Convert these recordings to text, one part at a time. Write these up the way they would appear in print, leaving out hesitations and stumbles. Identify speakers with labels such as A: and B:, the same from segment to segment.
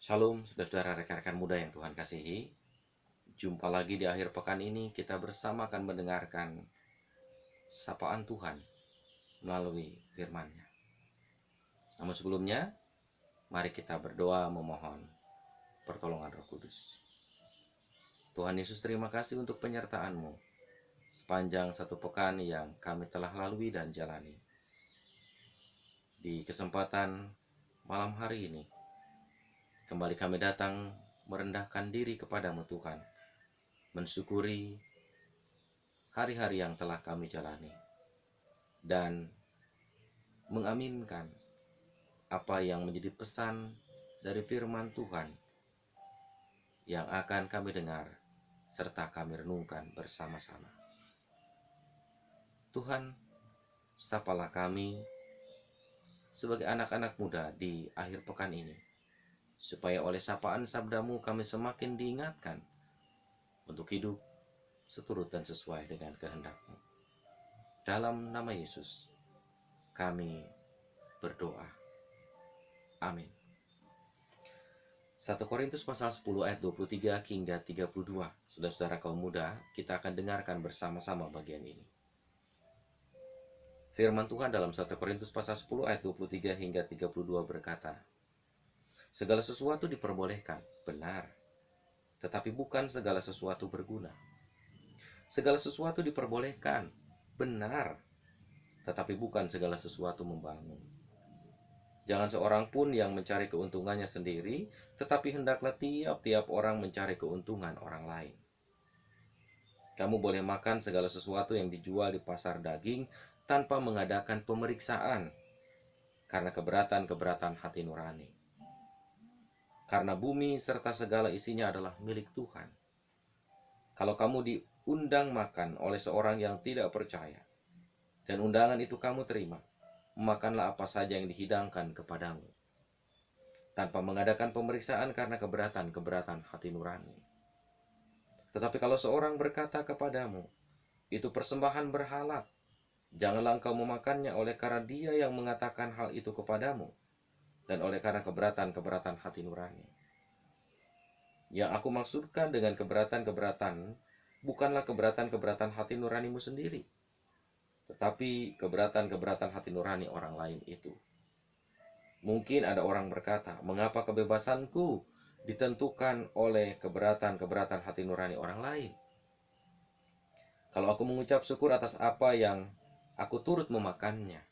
A: Shalom, saudara-saudara rekan-rekan muda yang Tuhan kasihi. Jumpa lagi di akhir pekan ini, kita bersama akan mendengarkan sapaan Tuhan melalui firman-Nya. Namun sebelumnya, mari kita berdoa memohon pertolongan Roh Kudus. Tuhan Yesus, terima kasih untuk penyertaan-Mu sepanjang satu pekan yang kami telah lalui dan jalani. Di kesempatan malam hari ini, kembali kami datang merendahkan diri kepada-Mu Tuhan, mensyukuri hari-hari yang telah kami jalani, dan mengaminkan apa yang menjadi pesan dari firman Tuhan yang akan kami dengar serta kami renungkan bersama-sama. Tuhan, sapalah kami sebagai anak-anak muda di akhir pekan ini, supaya oleh sapaan sabda-Mu kami semakin diingatkan untuk hidup seturut dan sesuai dengan kehendak-Mu. Dalam nama Yesus, kami berdoa. Amin. 1 Korintus pasal 10 ayat 23 hingga 32. Saudara-saudara kaum muda, kita akan dengarkan bersama-sama bagian ini. Firman Tuhan dalam 1 Korintus pasal 10 ayat 23 hingga 32 berkata, segala sesuatu diperbolehkan, benar, tetapi bukan segala sesuatu berguna. Segala sesuatu diperbolehkan, benar, tetapi bukan segala sesuatu membangun. Jangan seorang pun yang mencari keuntungannya sendiri, tetapi hendaklah tiap-tiap orang mencari keuntungan orang lain. Kamu boleh makan segala sesuatu yang dijual di pasar daging tanpa mengadakan pemeriksaan, karena keberatan-keberatan hati nurani. Karena bumi serta segala isinya adalah milik Tuhan. Kalau kamu diundang makan oleh seorang yang tidak percaya, dan undangan itu kamu terima, makanlah apa saja yang dihidangkan kepadamu, tanpa mengadakan pemeriksaan karena keberatan-keberatan hati nurani. Tetapi kalau seorang berkata kepadamu, itu persembahan berhala, janganlah engkau memakannya oleh karena dia yang mengatakan hal itu kepadamu, dan oleh karena keberatan-keberatan hati nurani. Yang aku maksudkan dengan keberatan-keberatan, bukanlah keberatan-keberatan hati nuranimu sendiri, tetapi keberatan-keberatan hati nurani orang lain itu. Mungkin ada orang berkata, mengapa kebebasanku ditentukan oleh keberatan-keberatan hati nurani orang lain? Kalau aku mengucap syukur atas apa yang aku turut memakannya,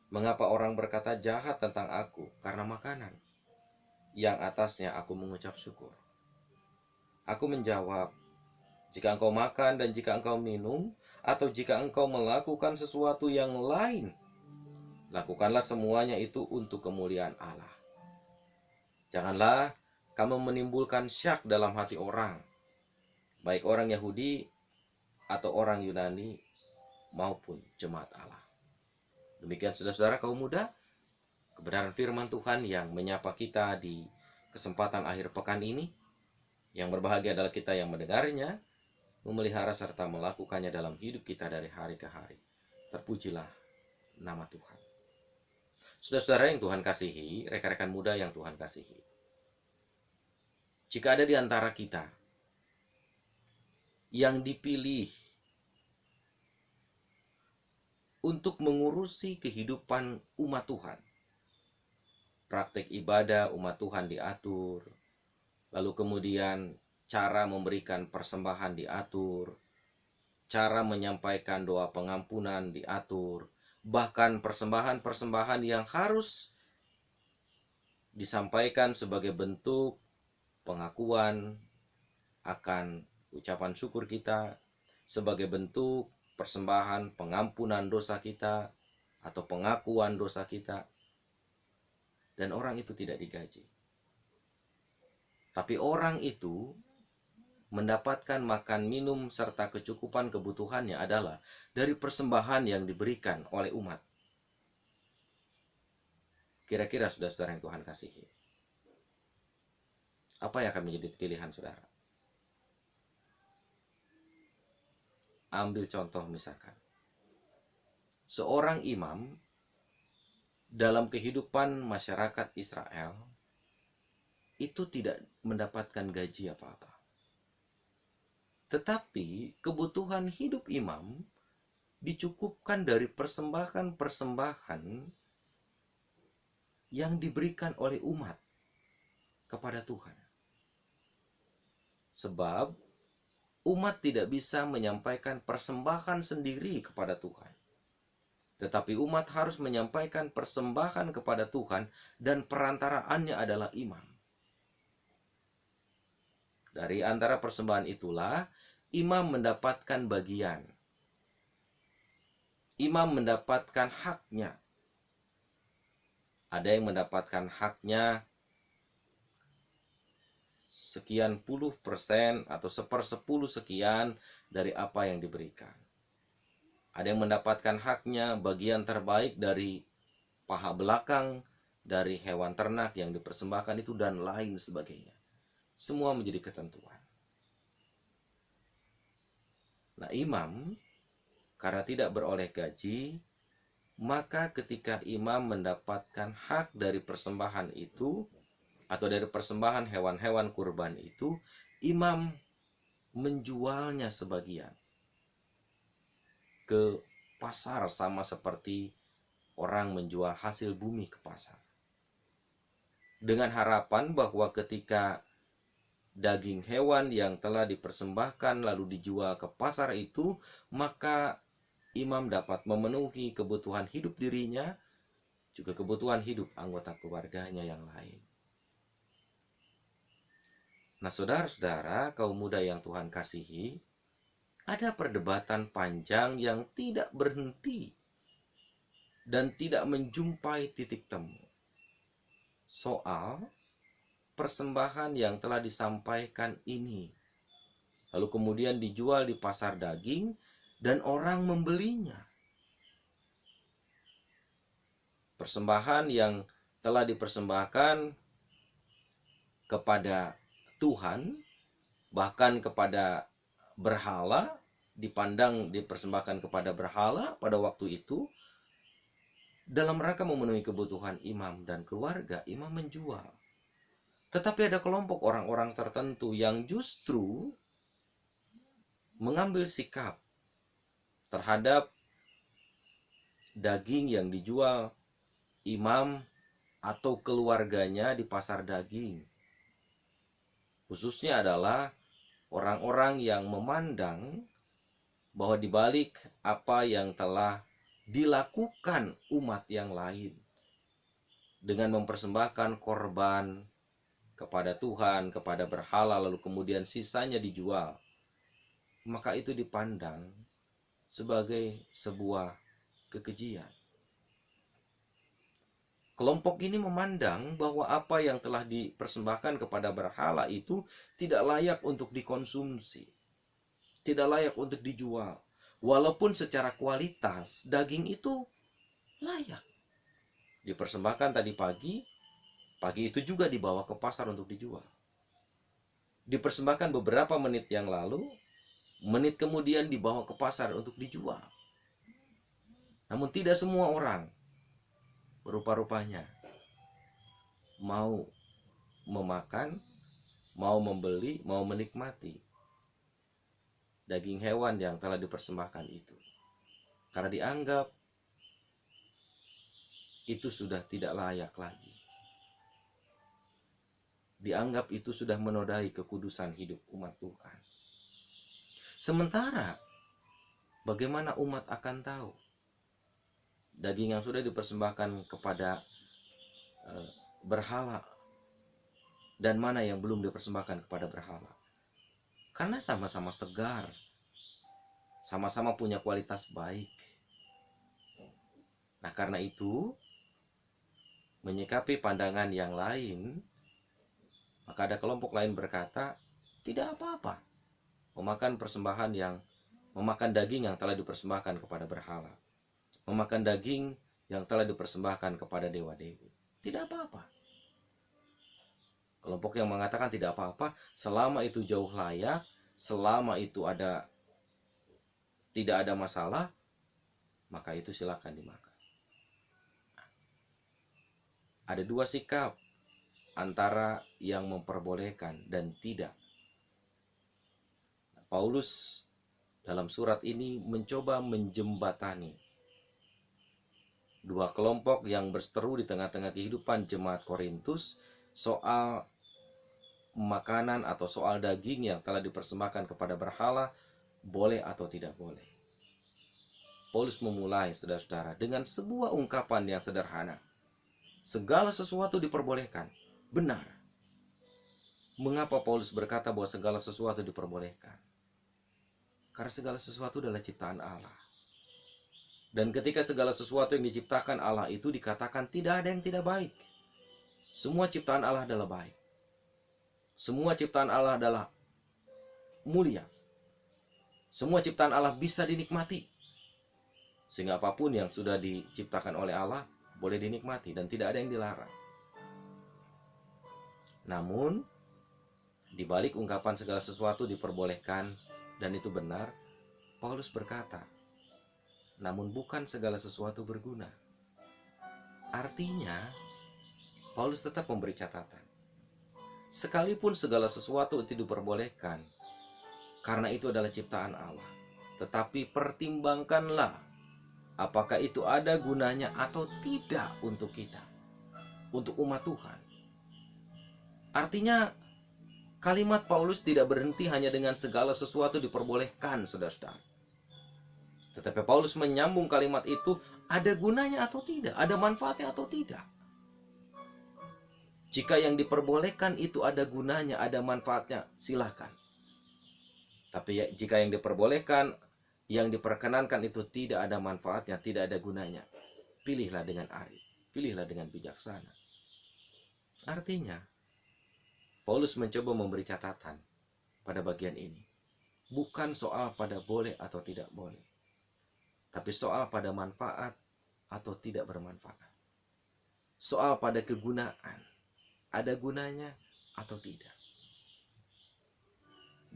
A: mengapa orang berkata jahat tentang aku karena makanan yang atasnya aku mengucap syukur? Aku menjawab, jika engkau makan dan jika engkau minum, atau jika engkau melakukan sesuatu yang lain, lakukanlah semuanya itu untuk kemuliaan Allah. Janganlah kamu menimbulkan syak dalam hati orang, baik orang Yahudi atau orang Yunani maupun jemaat Allah. Demikian saudara-saudara kaum muda, kebenaran firman Tuhan yang menyapa kita di kesempatan akhir pekan ini. Yang berbahagia adalah kita yang mendengarnya, memelihara serta melakukannya dalam hidup kita dari hari ke hari. Terpujilah nama Tuhan. Saudara-saudara yang Tuhan kasihi, rekan-rekan muda yang Tuhan kasihi, jika ada di antara kita yang dipilih untuk mengurusi kehidupan umat Tuhan, praktek ibadah umat Tuhan diatur, lalu kemudian cara memberikan persembahan diatur, cara menyampaikan doa pengampunan diatur, bahkan persembahan-persembahan yang harus disampaikan sebagai bentuk pengakuan akan ucapan syukur kita, sebagai bentuk persembahan pengampunan dosa kita atau pengakuan dosa kita, dan orang itu tidak digaji. Tapi orang itu mendapatkan makan, minum, serta kecukupan kebutuhannya adalah dari persembahan yang diberikan oleh umat. Kira-kira saudara-saudara yang Tuhan kasihi, apa yang akan menjadi pilihan saudara? Ambil contoh misalkan, seorang imam dalam kehidupan masyarakat Israel itu tidak mendapatkan gaji apa-apa. Tetapi kebutuhan hidup imam dicukupkan dari persembahan-persembahan yang diberikan oleh umat kepada Tuhan. Sebab umat tidak bisa menyampaikan persembahan sendiri kepada Tuhan. Tetapi umat harus menyampaikan persembahan kepada Tuhan dan perantaraannya adalah imam. Dari antara persembahan itulah imam mendapatkan bagian. Imam mendapatkan haknya. Ada yang mendapatkan haknya sekian puluh persen atau 1/10 sekian dari apa yang diberikan. Ada yang mendapatkan haknya bagian terbaik dari paha belakang, dari hewan ternak yang dipersembahkan itu, dan lain sebagainya. Semua menjadi ketentuan. Nah, imam karena tidak beroleh gaji, maka ketika imam mendapatkan hak dari persembahan itu, atau dari persembahan hewan-hewan kurban itu, imam menjualnya sebagian ke pasar, sama seperti orang menjual hasil bumi ke pasar. Dengan harapan bahwa ketika daging hewan yang telah dipersembahkan lalu dijual ke pasar itu, maka imam dapat memenuhi kebutuhan hidup dirinya, juga kebutuhan hidup anggota keluarganya yang lain. Nah, saudara-saudara, kaum muda yang Tuhan kasihi, ada perdebatan panjang yang tidak berhenti dan tidak menjumpai titik temu soal persembahan yang telah disampaikan ini, lalu kemudian dijual di pasar daging dan orang membelinya. Persembahan yang telah dipersembahkan kepada Tuhan, bahkan kepada berhala, dipandang dipersembahkan kepada berhala pada waktu itu, dalam rangka memenuhi kebutuhan imam dan keluarga, imam menjual. Tetapi ada kelompok orang-orang tertentu yang justru mengambil sikap terhadap daging yang dijual imam atau keluarganya di pasar daging. Khususnya adalah orang-orang yang memandang bahwa di balik apa yang telah dilakukan umat yang lain dengan mempersembahkan korban kepada Tuhan, kepada berhala, lalu kemudian sisanya dijual, maka itu dipandang sebagai sebuah kekejian. Kelompok ini memandang bahwa apa yang telah dipersembahkan kepada berhala itu tidak layak untuk dikonsumsi, tidak layak untuk dijual. Walaupun secara kualitas daging itu layak. Dipersembahkan tadi pagi itu juga dibawa ke pasar untuk dijual. Dipersembahkan beberapa menit yang lalu, menit kemudian dibawa ke pasar untuk dijual. Namun tidak semua orang rupa-rupanya mau memakan, mau membeli, mau menikmati daging hewan yang telah dipersembahkan itu, karena dianggap itu sudah tidak layak lagi. Dianggap itu sudah menodai kekudusan hidup umat Tuhan. Sementara bagaimana umat akan tahu daging yang sudah dipersembahkan kepada berhala dan mana yang belum dipersembahkan kepada berhala? Karena sama-sama segar, sama-sama punya kualitas baik. Nah, karena itu, menyikapi pandangan yang lain, maka ada kelompok lain berkata, tidak apa-apa memakan daging yang telah dipersembahkan kepada berhala, memakan daging yang telah dipersembahkan kepada dewa-dewi. Tidak apa-apa. Kelompok yang mengatakan tidak apa-apa selama itu jauh layak, selama itu tidak ada masalah, maka itu silakan dimakan. Ada dua sikap antara yang memperbolehkan dan tidak. Paulus dalam surat ini mencoba menjembatani dua kelompok yang berseteru di tengah-tengah kehidupan jemaat Korintus soal makanan atau soal daging yang telah dipersembahkan kepada berhala, boleh atau tidak boleh. Paulus memulai, saudara-saudara, dengan sebuah ungkapan yang sederhana. Segala sesuatu diperbolehkan. Benar. Mengapa Paulus berkata bahwa segala sesuatu diperbolehkan? Karena segala sesuatu adalah ciptaan Allah. Dan ketika segala sesuatu yang diciptakan Allah itu dikatakan tidak ada yang tidak baik. Semua ciptaan Allah adalah baik. Semua ciptaan Allah adalah mulia. Semua ciptaan Allah bisa dinikmati. Sehingga apapun yang sudah diciptakan oleh Allah boleh dinikmati dan tidak ada yang dilarang. Namun, di balik ungkapan segala sesuatu diperbolehkan dan itu benar, Paulus berkata, namun bukan segala sesuatu berguna. Artinya, Paulus tetap memberi catatan. Sekalipun segala sesuatu itu diperbolehkan, karena itu adalah ciptaan Allah, tetapi pertimbangkanlah apakah itu ada gunanya atau tidak untuk kita, untuk umat Tuhan. Artinya, kalimat Paulus tidak berhenti hanya dengan segala sesuatu diperbolehkan, saudara-saudara. Tetapi Paulus menyambung kalimat itu, ada gunanya atau tidak, ada manfaatnya atau tidak. Jika yang diperbolehkan itu ada gunanya, ada manfaatnya, silakan. Tapi jika yang diperbolehkan, yang diperkenankan itu tidak ada manfaatnya, tidak ada gunanya, pilihlah dengan arif, pilihlah dengan bijaksana. Artinya, Paulus mencoba memberi catatan pada bagian ini. Bukan soal pada boleh atau tidak boleh, tapi soal pada manfaat atau tidak bermanfaat. Soal pada kegunaan, ada gunanya atau tidak.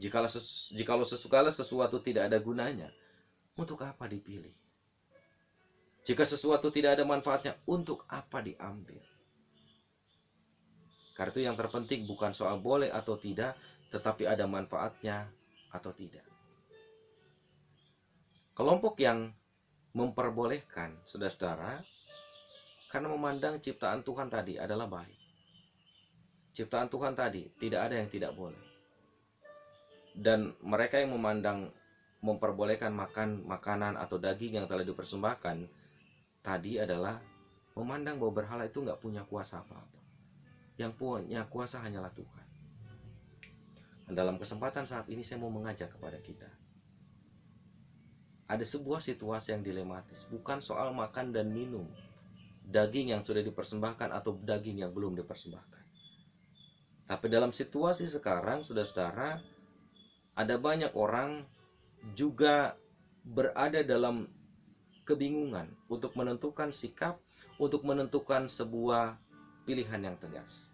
A: Jikalau segala sesuatu tidak ada gunanya, untuk apa dipilih? Jika sesuatu tidak ada manfaatnya, untuk apa diambil? Karena itu yang terpenting bukan soal boleh atau tidak, tetapi ada manfaatnya atau tidak. Kelompok yang memperbolehkan, saudara-saudara, karena memandang ciptaan Tuhan tadi adalah baik. Ciptaan Tuhan tadi tidak ada yang tidak boleh. Dan mereka yang memperbolehkan makan makanan atau daging yang telah dipersembahkan tadi adalah memandang bahwa berhala itu nggak punya kuasa apa-apa. Yang punya kuasa hanyalah Tuhan. Dan dalam kesempatan saat ini saya mau mengajak kepada kita. Ada sebuah situasi yang dilematis, bukan soal makan dan minum daging yang sudah dipersembahkan atau daging yang belum dipersembahkan. Tapi dalam situasi sekarang, saudara-saudara, ada banyak orang juga berada dalam kebingungan untuk menentukan sikap, untuk menentukan sebuah pilihan yang tegas.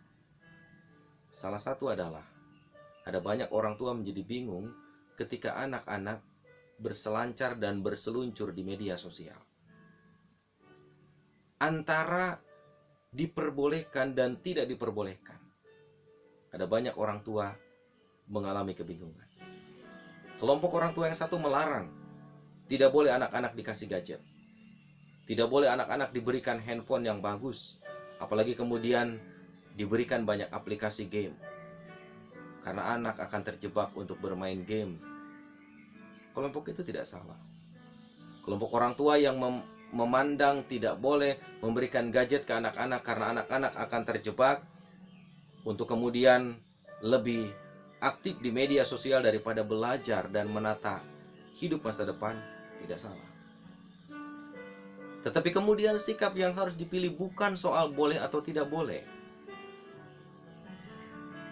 A: Salah satu adalah, ada banyak orang tua menjadi bingung ketika anak-anak berselancar dan berseluncur di media sosial. Antara diperbolehkan dan tidak diperbolehkan. Ada banyak orang tua mengalami kebingungan. Kelompok orang tua yang satu melarang, tidak boleh anak-anak dikasih gadget. Tidak boleh anak-anak diberikan handphone yang bagus. Apalagi kemudian diberikan banyak aplikasi game. Karena anak akan terjebak untuk bermain game. Kelompok itu tidak salah. Kelompok orang tua yang memandang tidak boleh memberikan gadget ke anak-anak karena anak-anak akan terjebak untuk kemudian lebih aktif di media sosial daripada belajar dan menata hidup masa depan, tidak salah. Tetapi kemudian sikap yang harus dipilih bukan soal boleh atau tidak boleh.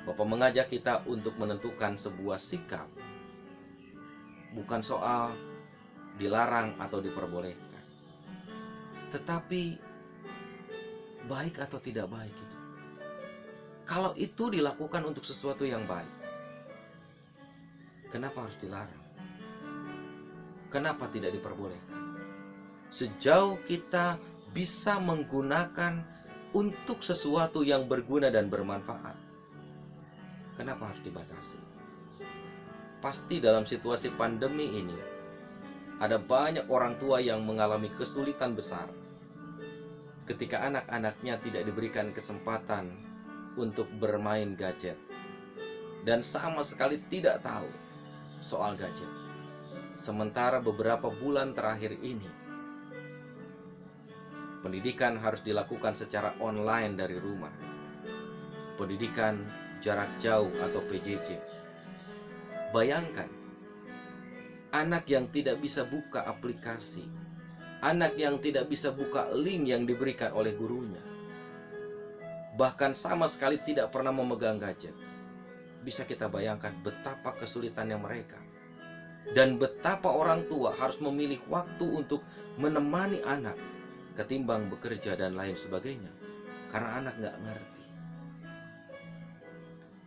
A: Bapak mengajak kita untuk menentukan sebuah sikap, bukan soal dilarang atau diperbolehkan, tetapi baik atau tidak baik itu. Kalau itu dilakukan untuk sesuatu yang baik, kenapa harus dilarang? Kenapa tidak diperbolehkan? Sejauh kita bisa menggunakan untuk sesuatu yang berguna dan bermanfaat. Kenapa harus dibatasi? Pasti dalam situasi pandemi ini ada banyak orang tua yang mengalami kesulitan besar ketika anak-anaknya tidak diberikan kesempatan untuk bermain gadget dan sama sekali tidak tahu soal gadget. Sementara beberapa bulan terakhir ini pendidikan harus dilakukan secara online dari rumah. Pendidikan jarak jauh atau PJJ. Bayangkan, anak yang tidak bisa buka aplikasi, anak yang tidak bisa buka link yang diberikan oleh gurunya, bahkan sama sekali tidak pernah memegang gadget. Bisa kita bayangkan betapa kesulitannya mereka. Dan betapa orang tua harus memilih waktu untuk menemani anak ketimbang bekerja dan lain sebagainya. Karena anak nggak ngerti.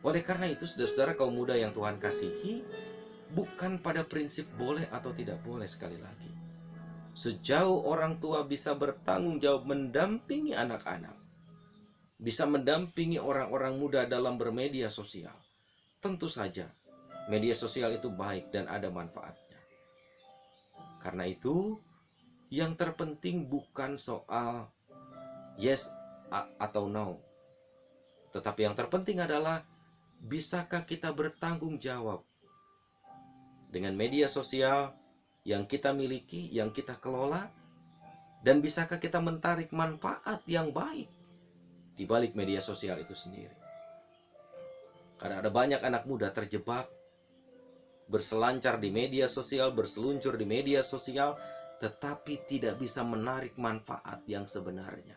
A: Oleh karena itu, saudara-saudara kaum muda yang Tuhan kasihi, bukan pada prinsip boleh atau tidak boleh sekali lagi. Sejauh orang tua bisa bertanggung jawab mendampingi anak-anak, bisa mendampingi orang-orang muda dalam bermedia sosial, tentu saja media sosial itu baik dan ada manfaatnya. Karena itu, yang terpenting bukan soal yes atau no, tetapi yang terpenting adalah bisakah kita bertanggung jawab dengan media sosial yang kita miliki, yang kita kelola, dan bisakah kita menarik manfaat yang baik di balik media sosial itu sendiri. Karena ada banyak anak muda terjebak, berselancar di media sosial, berseluncur di media sosial, tetapi tidak bisa menarik manfaat yang sebenarnya.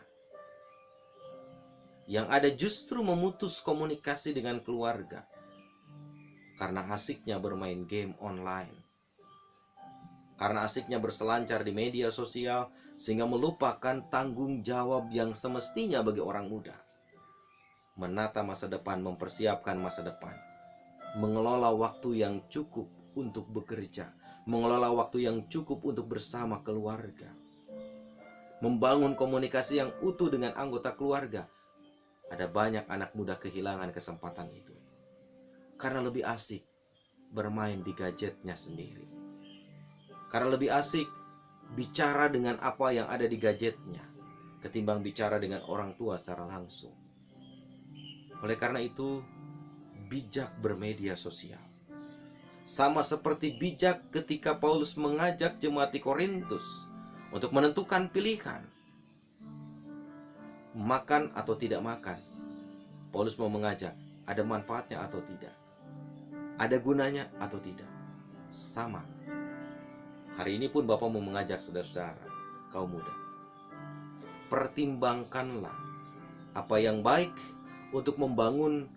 A: Yang ada justru memutus komunikasi dengan keluarga karena asiknya bermain game online, karena asiknya berselancar di media sosial, sehingga melupakan tanggung jawab yang semestinya bagi orang muda. Menata masa depan, mempersiapkan masa depan, mengelola waktu yang cukup untuk bekerja, mengelola waktu yang cukup untuk bersama keluarga, membangun komunikasi yang utuh dengan anggota keluarga. Ada banyak anak muda kehilangan kesempatan itu karena lebih asik bermain di gadgetnya sendiri, karena lebih asik bicara dengan apa yang ada di gadgetnya ketimbang bicara dengan orang tua secara langsung. Oleh karena itu, bijak bermedia sosial. Sama seperti bijak ketika Paulus mengajak jemaat di Korintus untuk menentukan pilihan, makan atau tidak makan. Paulus mau mengajak, ada manfaatnya atau tidak, ada gunanya atau tidak. Sama. Hari ini pun Bapak mau mengajak saudara-saudara kaum muda, pertimbangkanlah apa yang baik untuk membangun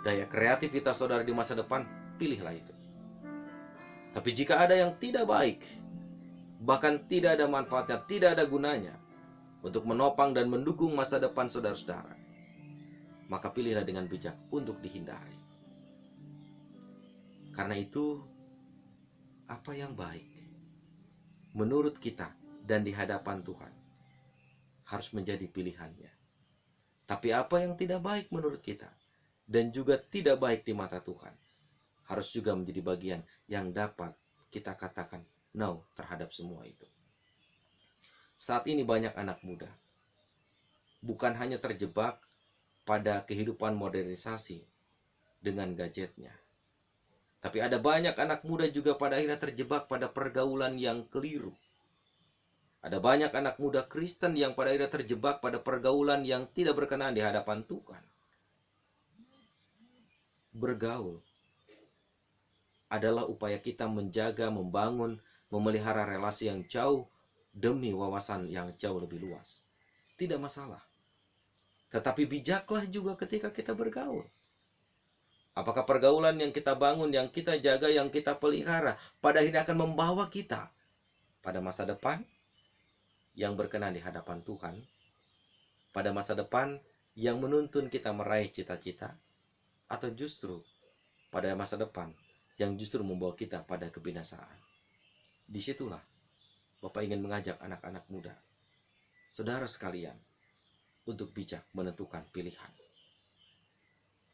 A: daya kreativitas saudara di masa depan. Pilihlah itu. Tapi jika ada yang tidak baik, bahkan tidak ada manfaatnya, tidak ada gunanya untuk menopang dan mendukung masa depan saudara-saudara, maka pilihlah dengan bijak untuk dihindari. Karena itu, apa yang baik menurut kita dan di hadapan Tuhan harus menjadi pilihannya. Tapi apa yang tidak baik menurut kita dan juga tidak baik di mata Tuhan harus juga menjadi bagian yang dapat kita katakan no terhadap semua itu. Saat ini banyak anak muda bukan hanya terjebak pada kehidupan modernisasi dengan gadgetnya, tapi ada banyak anak muda juga pada akhirnya terjebak pada pergaulan yang keliru. Ada banyak anak muda Kristen yang pada akhirnya terjebak pada pergaulan yang tidak berkenan di hadapan Tuhan. Bergaul adalah upaya kita menjaga, membangun, memelihara relasi yang jauh demi wawasan yang jauh lebih luas. Tidak masalah. Tetapi bijaklah juga ketika kita bergaul. Apakah pergaulan yang kita bangun, yang kita jaga, yang kita pelihara pada akhirnya akan membawa kita pada masa depan yang berkenan di hadapan Tuhan, pada masa depan yang menuntun kita meraih cita-cita, atau justru pada masa depan yang justru membawa kita pada kebinasaan. Disitulah Bapak ingin mengajak anak-anak muda, saudara sekalian, untuk bijak menentukan pilihan.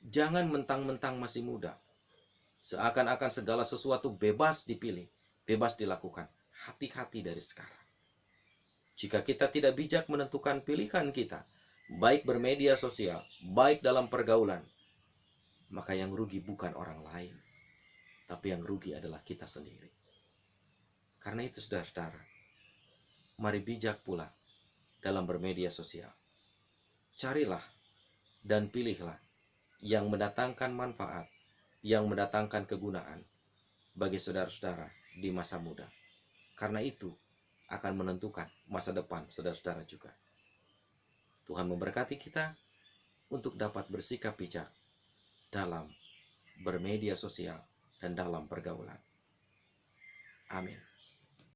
A: Jangan mentang-mentang masih muda, seakan-akan segala sesuatu bebas dipilih, bebas dilakukan. Hati-hati dari sekarang. Jika kita tidak bijak menentukan pilihan kita, baik bermedia sosial, baik dalam pergaulan, maka yang rugi bukan orang lain, tapi yang rugi adalah kita sendiri. Karena itu saudara-saudara, mari bijak pula dalam bermedia sosial. Carilah dan pilihlah yang mendatangkan manfaat, yang mendatangkan kegunaan bagi saudara-saudara di masa muda. Karena itu akan menentukan masa depan saudara-saudara juga. Tuhan memberkati kita untuk dapat bersikap bijak dalam bermedia sosial dan dalam pergaulan. Amin.